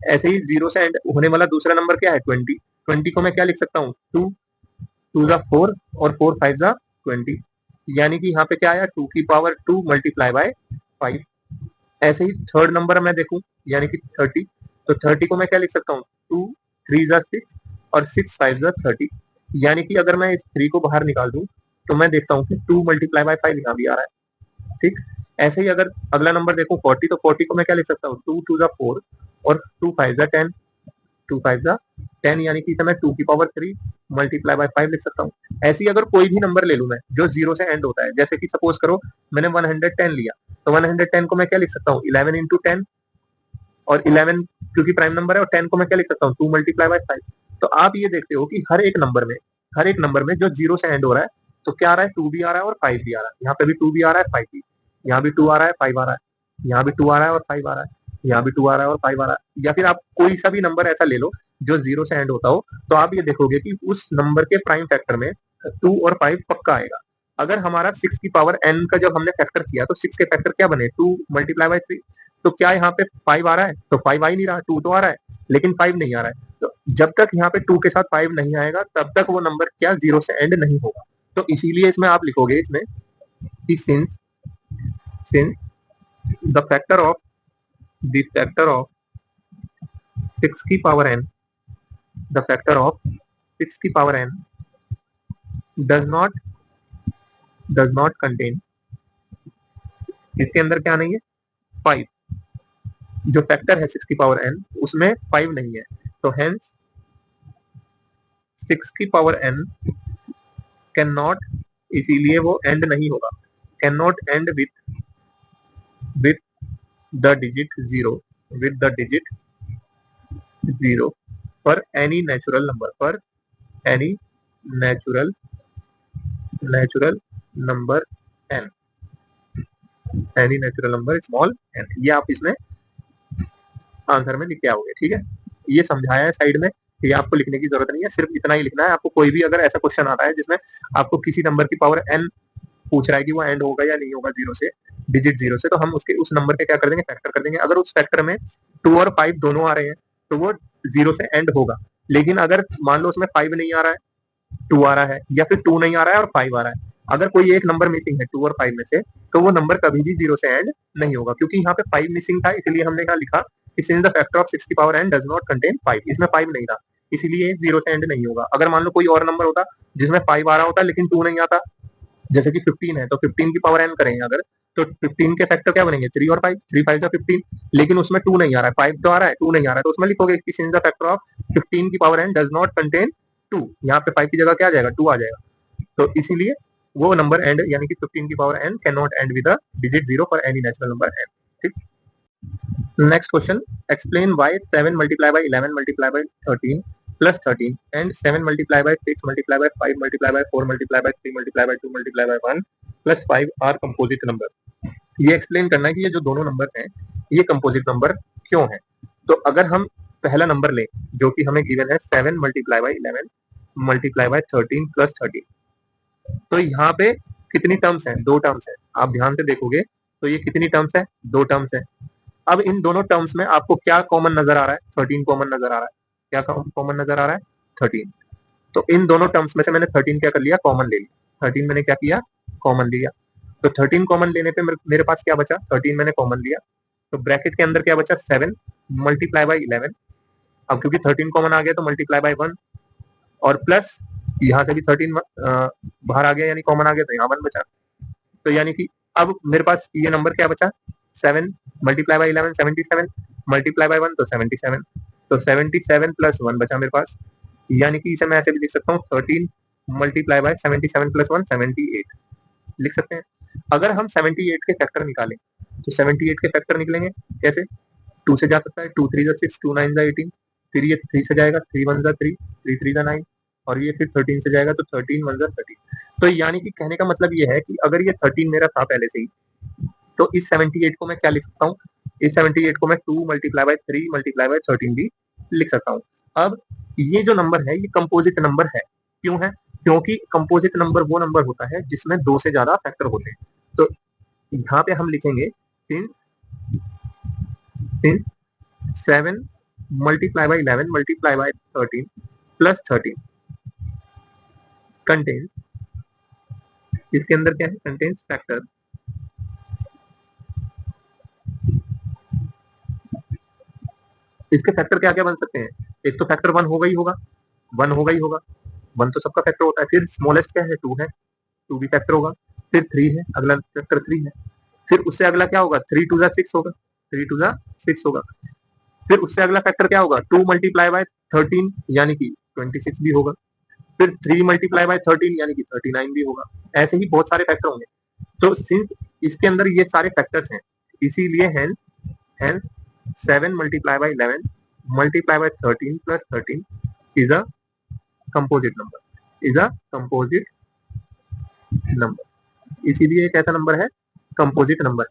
ऐसे ही 0 से एंड होने वाला दूसरा नंबर क्या है 20। 20 को मैं क्या लिख सकता हूँ 2 2 जा 4 और 4 5 जा 20, यानी कि यहाँ पे क्या आया 2 की पावर 2 मल्टीप्लाई बाय 5। ऐसे ही थर्ड नंबर मैं देखूं यानी कि 30, तो 30 को मैं क्या लिख सकता हूँ 2 3 जा 6 और 6 5 जा 30, यानी कि अगर मैं इस 3 को बाहर निकाल दूं तो मैं देखता हूँ कि 2 मल्टीप्लाई बाय 5 यहाँ भी आ रहा है, ठीक। ऐसे ही अगर अगला नंबर देखूं 40, तो 40 को मैं क्या लिख सकता हूँ 2 2 जा 4 और 2 5 जा 10, 2 5 जा 10, यानी कि इसे मैं 2 की पावर 3 मल्टीप्लाई बाय 5 लिख सकता हूँ। ऐसे ही अगर कोई भी नंबर ले लूं मैं जो 0 से एंड होता है, जैसे कि सपोज करो मैंने 110 लिया, तो 110 को मैं क्या लिख सकता हूँ 11 इंटू 10, और 11 क्योंकि प्राइम नंबर है और 10 को मैं क्या लिख सकता हूँ 2 मल्टीप्लाई बाय 5। तो आप ये देखते हो कि हर एक नंबर में जो 0 से एंड हो रहा है तो क्या आ रहा है 2 भी आ रहा है और 5 भी आ रहा है। यहाँ पे भी 2 भी आ रहा है 5 भी, यहाँ भी 2 आ रहा है 5 आ रहा है, यहाँ भी 2 आ रहा है और 5 आ रहा है, यहाँ भी 2 आ रहा है और 5 आ रहा है। या फिर आप कोई सा भी नंबर ऐसा ले लो जो 0 से एंड होता हो, तो आप ये देखोगे कि उस नंबर के प्राइम फैक्टर में 2 और 5 पक्का आएगा। अगर हमारा 6 की पावर n का जब हमने फैक्टर किया तो 6 के फैक्टर क्या बने 2 मल्टीप्लाई बाय 3, तो क्या यहाँ पे 5 आ रहा है, तो 5 आ ही नहीं रहा, 2 तो आ रहा है लेकिन 5 नहीं आ रहा है। तो जब तक यहाँ पे 2 के साथ 5 नहीं आएगा तब तक वो नंबर क्या 0 से एंड नहीं होगा। तो इसीलिए इसमें आप लिखोगे इसमें कि सिंस द फैक्टर ऑफ 6 की power n, the factor of 6 की power n does not contain, इसके अंदर क्या नहीं है 5, जो फैक्टर है 6 की पावर n उसमें 5 नहीं है, तो हेंस 6 की पावर n कैन नॉट, इसीलिए वो एंड नहीं होगा, can not and with the digit 0, with the digit 0 for any natural number, for any natural number n, any natural number small n। ये आप इसमें आंसर में लिख के आओगे, ठीक है। ये समझाया है साइड में, ये आपको लिखने की जरूरत नहीं है, सिर्फ इतना ही लिखना है आपको। कोई भी अगर ऐसा क्वेश्चन आता है जिसमें आपको किसी नंबर की पावर n पूछ रहा है कि वो एंड होगा या नहीं होगा 0 से, डिजिट 0 से, तो हम उसके उस नंबर के क्या कर देंगे फैक्टर कर देंगे। अगर उस फैक्टर में 2 और 5 दोनों आ रहे हैं तो वो 0 से एंड होगा। लेकिन अगर मान लो उसमें 5 नहीं आ रहा है 2 आ रहा है, या फिर 2 नहीं आ रहा है और 5 आ रहा है, अगर कोई एक नंबर मिसिंग है 2 और 5 में से, तो वो नंबर कभी भी 0 से एंड नहीं होगा, क्योंकि यहाँ पे 5 मिसिंग था, इसलिए हमने क्या लिखा कि सिंस द फैक्टर ऑफ 6 की power n does not contain 5, इसमें 5 नहीं था, इसीलिए 0 से एंड नहीं होगा। अगर मान लो कोई और नंबर होता जिसमें 5 आ रहा होता लेकिन 2 नहीं आता, जैसे कि 15 है, तो 15 की पावर n करेंगे अगर, तो 15 के फैक्टर क्या बनेंगे 3 और 5, 3 5 15, लेकिन उसमें 2 नहीं आ रहा है, 5 तो आ रहा है, 2 नहीं आ रहा है, तो उसमें लिखोगे कि सिंस द फैक्टर ऑफ 15 की power n does not contain 2, यहाँ पे 5 की जगह क्या आ जाएगा 2 आ जाएगा, तो इसीलिए वो नंबर एंड यानी कि 15 की power n can not end with a digit 0 for any natural number n। ठीक। Next question, explain why 7 multiply by 11 multiply by 13 plus 13 and 7 multiply by 6 multiply by 5 multiply by 4 multiply by 3 multiply by 2 multiply by 1 plus 5 are composite number. ये explain करना है कि ये जो दोनों number हैं ये कंपोजिट नंबर क्यों है। तो अगर हम पहला नंबर लें जो कि हमें गिवन है 7 multiply by 11 multiply by 13 plus 13, तो यहाँ पे कितनी टर्म्स हैं, दो टर्म्स हैं, आप ध्यान से देखोगे तो ये कितनी टर्म्स है, दो टर्म्स है। अब इन दोनों टर्म्स में आपको क्या कॉमन नजर आ रहा है, 13 कॉमन नजर आ रहा है, क्या कॉमन नजर आ रहा है 13, तो इन दोनों टर्म्स में से मैंने 13 क्या कर लिया, कॉमन ले लिया, 13 मैंने क्या किया, कॉमन लिया, तो 13 कॉमन लेने पे मेरे पास क्या बचा, 13 मैंने कॉमन लिया, तो ब्रैकेट के अंदर क्या बचा 7 मल्टीप्लाई बाय 11, अब क्योंकि 13 कॉमन आ गया तो मल्टीप्लाई बाय 1, और प्लस यहाँ से भी 13 बाहर आ गया यानी कॉमन आ गया, तो यहाँ 1 बचा, तो यानी कि अब मेरे पास ये नंबर क्या बचा 7 मल्टीप्लाई बाय 11 77 मल्टीप्लाई बाय 1 तो 77, तो 77 प्लस 1 बचा मेरे पास, यानी कि इसे मैं ऐसे भी लिख सकता हूँ 13 मल्टीप्लाई बाय 77 प्लस 1 78 लिख सकते हैं। अगर हम 78 के फैक्टर निकालें तो 78 के फैक्टर निकलेंगे कैसे, 2 से जा सकता है, 2 3 6 2 9 18, फिर ये 3 से जाएगा, 3 1 3 3 3 9, और ये फिर 13 से जाएगा तो 13 1 13, तो यानी कि कहने का मतलब ये है कि अगर ये 13 मेरा था पहले से ही, तो इस 78 को मैं क्या लिख सकता हूँ, इस 78 को मैं 2 मल्टीप्लाई बाय 3 मल्टीप्लाई बाय 13 भी लिख सकता हूँ। अब ये जो नंबर है ये कंपोजिट नंबर है, क्यों है, क्योंकि कंपोजिट नंबर वो नंबर होता है जिसमें दो से ज्यादा फैक्टर होते हैं। तो यहाँ पे हम लिखेंगे since 7 multiply by 11 multiply by 13 plus 13 contains, इसके अंदर क्या है, कंटेन्स फैक्टर, इसके फैक्टर क्या क्या बन सकते हैं, एक तो फैक्टर 1 होगा ही होगा, 1 होगा ही होगा, 1 तो सबका फैक्टर होता है, फिर स्मॉलेस्ट क्या है 2 है, 2 भी फैक्टर होगा, फिर 3 है, अगला फैक्टर 3 है, फिर उससे अगला क्या होगा 3 2 6 होगा, 3 2 6 होगा, फिर उससे अगला फैक्टर क्या होगा 2 मल्टीप्लाई बाय 13 यानी कि 26 भी होगा, फिर 3 मल्टीप्लाई बाय 13 यानी कि 39 भी होगा, ऐसे ही बहुत सारे फैक्टर होंगे। तो सिंस इसके अंदर ये सारे फैक्टर्स हैं, इसीलिए hence hence 7 multiply by 11 multiply by 13 plus 13 is a composite number, is a composite number, इसीलिए एक ऐसा नंबर है कंपोजिट नंबर,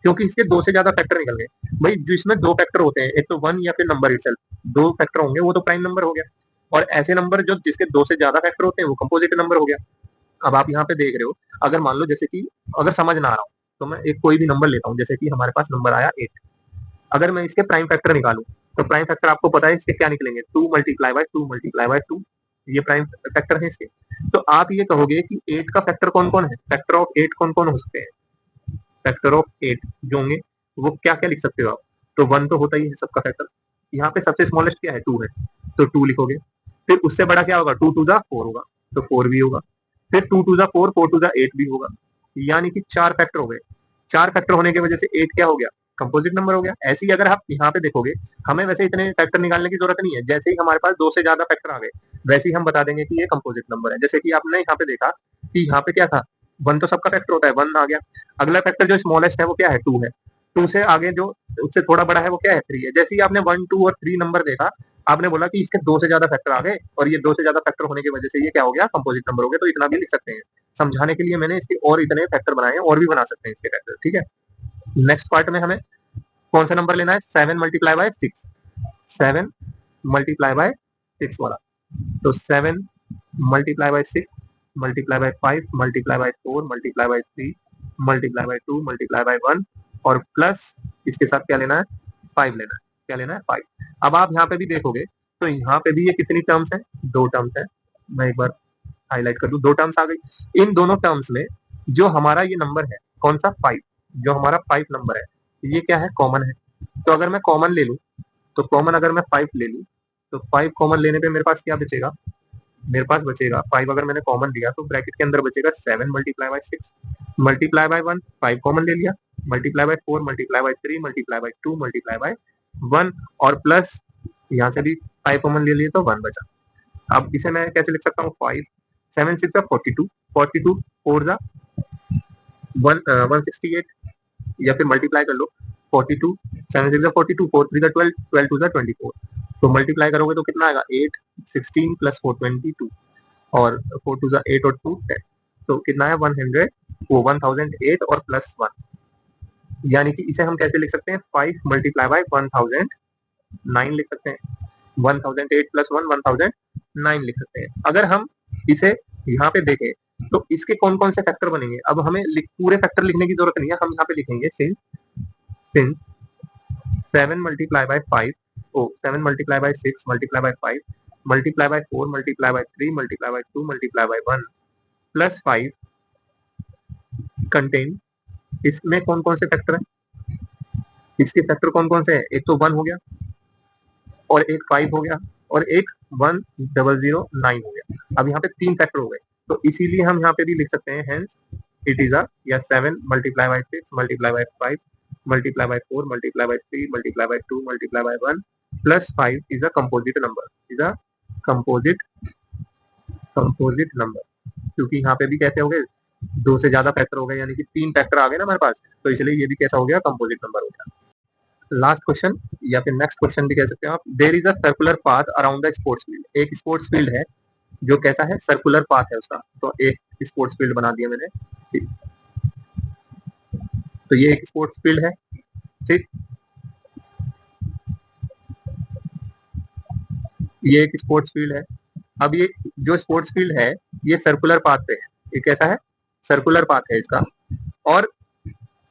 क्योंकि इसके दो से ज्यादा फैक्टर निकल गए। भाई जिसमें दो फैक्टर होते हैं, एक तो 1 या फिर नंबर इटसेल्फ, दो फैक्टर होंगे वो तो प्राइम नंबर हो गया, और ऐसे नंबर जो जिसके दो से ज्यादा फैक्टर होते हैं वो कंपोजिट नंबर हो गया। अब आप यहाँ पे देख रहे हो, अगर मान लो जैसे कि अगर समझ ना आ रहा हूँ तो मैं एक कोई भी नंबर लेता हूँ, जैसे कि हमारे पास नंबर आया 8, अगर मैं इसके प्राइम फैक्टर निकालूं तो प्राइम फैक्टर आपको पता है इसके क्या निकलेंगे, 2 मल्टीप्लाई बाय 2 मल्टीप्लाई बाय 2, ये प्राइम फैक्टर है इसके। तो आप ये कहोगे कि 8 का फैक्टर कौन कौन है, फैक्टर ऑफ 8 कौन कौन हो सकते हैं, फैक्टर ऑफ 8 जो होंगे वो क्या क्या लिख सकते हो आप, तो 1 तो होता ही है सबका फैक्टर, यहाँ पे सबसे स्मॉलेस्ट क्या है 2 है, तो 2 लिखोगे, फिर उससे बड़ा क्या होगा 2 2 4 होगा, तो 4 भी होगा, फिर 2 2 4 4 2 8 भी होगा, यानी कि 4 फैक्टर हो गए, 4 फैक्टर होने की वजह से 8 क्या हो गया, कंपोजिट नंबर हो गया। ऐसे ही अगर आप यहाँ पे देखोगे, हमें वैसे इतने फैक्टर निकालने की जरूरत नहीं है, जैसे ही हमारे पास दो से ज्यादा फैक्टर आ गए वैसे ही हम बता देंगे कि ये कंपोजिट नंबर है। जैसे कि आपने यहाँ पे देखा कि यहाँ पे क्या था, 1 तो सबका फैक्टर होता है, 1 आ गया, अगला फैक्टर जो स्मॉलेस्ट है वो क्या है 2 है, 2 से आगे जो उससे थोड़ा बड़ा है वो क्या है 3 है। जैसे ही आपने 1 2 और 3 नंबर देखा, आपने बोला कि इसके दो से ज्यादा फैक्टर आ गए, और ये दो से ज्यादा फैक्टर होने की वजह से ये क्या हो गया, कंपोजिट नंबर हो गया, तो इतना भी लिख सकते हैं। समझाने के लिए मैंने इसके और इतने फैक्टर बनाए हैं, और भी बना सकते हैं इसके फैक्टर, ठीक है। नेक्स्ट पार्ट में हमें कौन सा नंबर लेना है, 7 मल्टीप्लाई बाय 6, 7 मल्टीप्लाई बाय 6 वाला, तो 7 multiply by 6 multiply by 5 multiply by 4 multiply by 3 multiply by 2 multiply by 1, और प्लस इसके साथ क्या लेना है 5 लेना है, क्या लेना है 5। अब आप यहाँ पे भी देखोगे तो यहाँ पे भी ये कितनी टर्म्स है, दो टर्म्स है, मैं एक बार हाईलाइट कर दूं, 2 टर्म्स आ गई। इन दोनों टर्म्स में जो हमारा ये नंबर है, कौन सा 5, जो हमारा 5 नंबर है, ये क्या है, कॉमन है। तो अगर मैं कॉमन ले लूं, तो कॉमन अगर मैं 5 ले लूं, तो 5 कॉमन लेने पे मेरे पास क्या बचेगा, मेरे पास बचेगा 5 अगर मैंने कॉमन लिया तो ब्रैकेट के अंदर बचेगा 7 multiply by 6 multiply by 1, 5 common ले लिया, multiply by 4 multiply by 3 multiply by 2 multiply by 1 और प्लस यहाँ से भी 5 कॉमन ले लिए तो 1 बचा। अब इसे मैं कैसे लिख सकता हूँ, 5 7 6 42 42 4 जा 168 या फिर मल्टीप्लाई कर लो 42 7 6 42 4 3 12 12 2 24 तो मल्टीप्लाई करोगे तो कितना आएगा 8 16 प्लस 4 22 और 4 2 8 और 2 10 तो कितना है 100 वो 1008 और प्लस 1 यानी कि इसे हम कैसे लिख सकते हैं 5 मल्टीप्लाई बाय 1009 लिख सकते हैं 1008 प्लस 1 1009 लिख सकते हैं। अगर हम इसे यहाँ पे देखें तो इसके कौन कौन से फैक्टर बनेंगे, अब हमें पूरे फैक्टर लिखने की जरूरत नहीं है, हम यहाँ पे लिखेंगे since 7 multiply by 5 7 multiply by 6 multiply by 5 multiply by 4 multiply by 3 multiply by 2 multiply by 1 plus 5 contain, इसमें कौन कौन से फैक्टर है, इसके फैक्टर कौन कौन से हैं, एक तो 1 हो गया और एक 5 हो गया और एक 1009 हो गया। अब यहाँ पे 3 फैक्टर हो गए तो इसीलिए हम यहाँ पे भी लिख सकते हैं हेंस इट इज अ या 7 multiply by 6 multiply by 5 multiply by 4 multiply by 3 multiply by 2 multiply by 1 plus 5 is a composite number, is a composite number, क्योंकि यहाँ पे भी कैसे हो गए 2 से ज्यादा फैक्टर हो गए यानी कि 3 फैक्टर आ गए ना हमारे पास, तो इसलिए ये भी कैसा हो गया, कंपोजिट नंबर हो गया। लास्ट क्वेश्चन या फिर नेक्स्ट क्वेश्चन भी कह सकते हैं आप, there is a circular path around the sports field, एक स्पोर्ट्स फील्ड है जो कैसा है, सर्कुलर पाथ है उसका, तो एक स्पोर्ट्स फील्ड बना दिया मैंने, तो ये एक स्पोर्ट्स फील्ड है, ठीक, ये एक स्पोर्ट्स फील्ड है। अब ये जो स्पोर्ट्स फील्ड है ये सर्कुलर पाथ पे है, ये कैसा है, सर्कुलर पाथ है इसका, और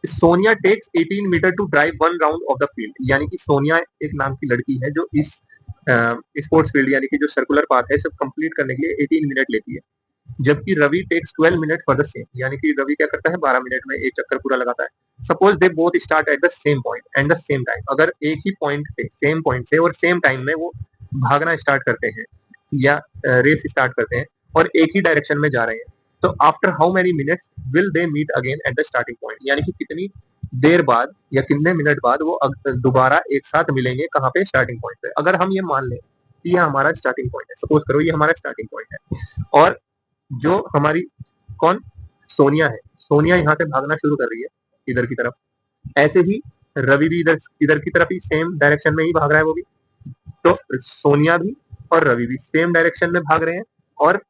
Sonia takes 18 metre to drive 1 round of the field, यानी कि सोनिया एक नाम की लड़की है जो इस स्पोर्ट्स फील्ड यानी कि जो सर्कुलर पाथ है सब कंप्लीट करने के लिए 18 मिनट लेती है, जबकि Ravi takes 12 minute for the same, यानी कि रवि क्या करता है 12 मिनट में एक चक्कर पूरा लगाता है। Suppose they both start at the same point and the same time, अगर एक ही पॉइंट से सेम पॉइंट से और सेम टाइम में वो भागना स्टार्ट करते हैं या रेस स्टार्ट करते हैं और एक ही डायरेक्शन में जा रहे हैं, तो after how many minutes will they meet again at the starting point, यानी कि कितनी देर बाद या कितने मिनट बाद वो दोबारा एक साथ मिलेंगे कहाँ पे, स्टार्टिंग पॉइंट पे। अगर हम ये मान लें कि ये हमारा स्टार्टिंग पॉइंट है, सपोज करो ये हमारा स्टार्टिंग पॉइंट है और जो हमारी कौन सोनिया है, सोनिया यहाँ से भागना शुरू कर रही है इधर की तरफ, ऐसे ही रवि भी इधर इधर की तरफ ही सेम डायरेक्शन में ही भाग रहा है वो भी, तो सोनिया भी और रवि भी सेम डायरेक्शन में भाग रहे हैं और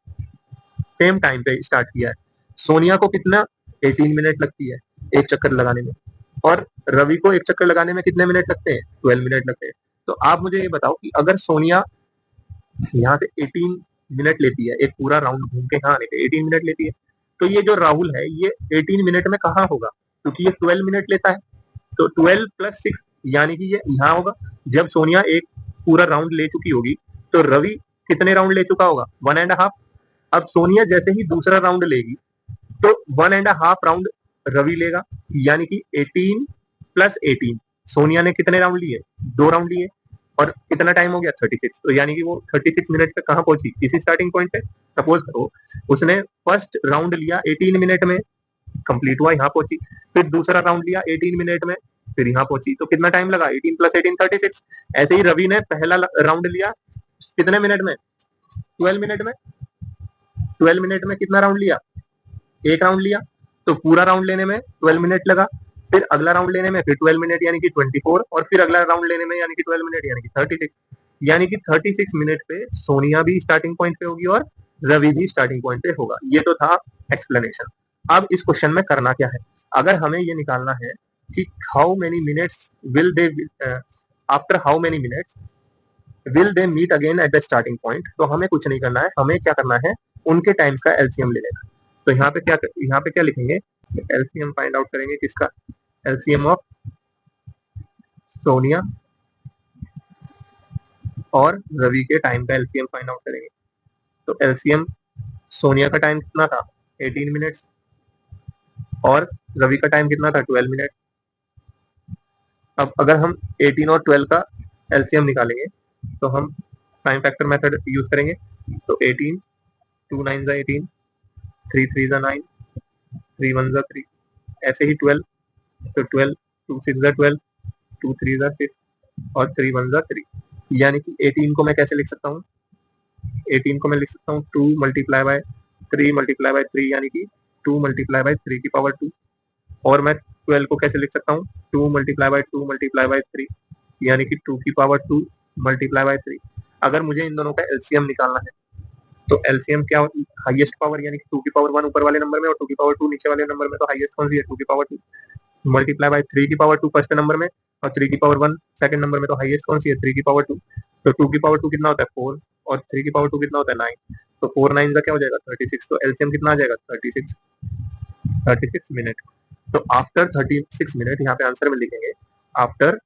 सेम टाइम पे स्टार्ट किया है। सोनिया को कितना 18 मिनट लगती है एक चक्कर लगाने में और रवि को एक चक्कर लगाने में कितने मिनट लगते हैं, 12 मिनट लगते हैं। तो आप मुझे ये बताओ कि अगर सोनिया यहाँ से 18 मिनट लेती है एक पूरा राउंड घूम के यहाँ आने के 18 मिनट लेती है, तो ये जो राहुल है ये 18 मिनट में कहाँ होगा, क्योंकि ये 12 मिनट लेता है, तो 12 प्लस 6 यानी कि ये यहाँ होगा। जब सोनिया एक पूरा राउंड ले चुकी होगी तो रवि कितने राउंड ले चुका होगा, 1.5। अब सोनिया जैसे ही दूसरा राउंड लेगी तो 1.5 राउंड रवि लेगा, यानी कि 18 प्लस 18, सोनिया ने कितने राउंड लिए, 2 राउंड लिए और कितना टाइम हो गया 36, तो यानी कि वो 36 मिनट पे कहाँ पहुंची, इसी स्टार्टिंग पॉइंट पे। सपोज करो उसने फर्स्ट राउंड लिया 18 मिनट में, कंप्लीट हुआ यहाँ पहुंची, फिर दूसरा राउंड लिया 18 मिनट में, फिर यहाँ पहुंची, तो कितना टाइम लगा, 18 प्लस 18 36। ऐसे ही रवि ने पहला राउंड लिया कितने मिनट में, 12 मिनट में, 12 मिनट में कितना राउंड लिया, एक राउंड लिया, तो पूरा राउंड लेने में 12 मिनट लगा, फिर अगला राउंड लेने में फिर 12 मिनट यानी कि 24 और फिर अगला राउंड लेने में यानी कि 12 मिनट यानी कि 36, यानी कि 36 मिनट पे सोनिया भी स्टार्टिंग पॉइंट पे होगी और रवि भी स्टार्टिंग पॉइंट पे होगा। ये तो था एक्सप्लेनेशन। अब इस क्वेश्चन में करना क्या है, अगर हमें ये निकालना है कि how many minutes will they after how many minutes will they meet again at the starting point, तो हमें कुछ नहीं करना है, हमें क्या करना है उनके टाइम्स का एलसीएम ले लेना। तो यहाँ पे क्या लिखेंगे, एलसीएम फाइंड आउट करेंगे किसका, एलसीएम ऑफ सोनिया और रवि के टाइम का एलसीएम फाइंड आउट करेंगे। तो एलसीएम सोनिया का टाइम कितना था 18 मिनट्स और रवि का टाइम कितना था 12 मिनट्स। अब अगर हम 18 और 12 का एलसीएम निकालेंगे तो हम टाइम फैक्टर मेथड यूज करेंगे। तो 18, 2 9 जा 18, 3 3 जा 9, 3 1 जा 3, ऐसे ही 12, तो 12, 2 6 जा 12, 2 3 जा 6 और 3 1 जा 3। यानी कि 18 को मैं कैसे लिख सकता हूँ, 18 को मैं लिख सकता हूँ 2 मल्टीप्लाई बाय 3 मल्टीप्लाई बाय 3 यानी कि 2 मल्टीप्लाई बाय 3 की पावर 2। और मैं 12 को कैसे लिख सकता हूँ 2 मल्टीप्लाई बाय 2 मल्टीप्लाई बाय 3 यानी कि 2 की पावर 2 मल्टीप्लाई बाय 3। अगर मुझे इन दोनों का एलसीएम निकालना है तो एलसीएम क्या, हाईएस्ट पावर यानी कि 2 की पावर 1 ऊपर वाले नंबर में और 2 की पावर 2 नीचे वाले नंबर में, तो हाईएस्ट कौन सी है 2 की पावर 2 मल्टीप्लाई बाय 3 की पावर 2 फर्स्ट नंबर में और 3 की पावर 1 सेकंड नंबर में, तो हाईएस्ट कौन सी है 3 की पावर 2। तो 2 की पावर 2 कितना होता है 4 और 3 की पावर 2 कितना होता है 9, तो 4 9 का क्या हो जाएगा 36। तो एलसीएम कितना आ जाएगा 36 मिनट। तो आफ्टर 36 मिनट यहाँ पे आंसर में लिखेंगे आफ्टर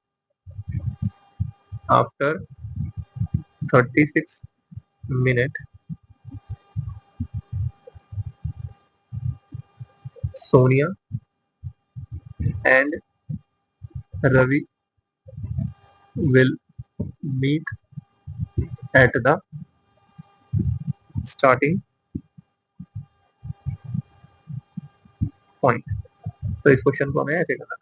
आफ्टर 36 मिनट Sonia and Ravi will meet at the starting point। तो इस क्वेश्चन को हमें ऐसे करना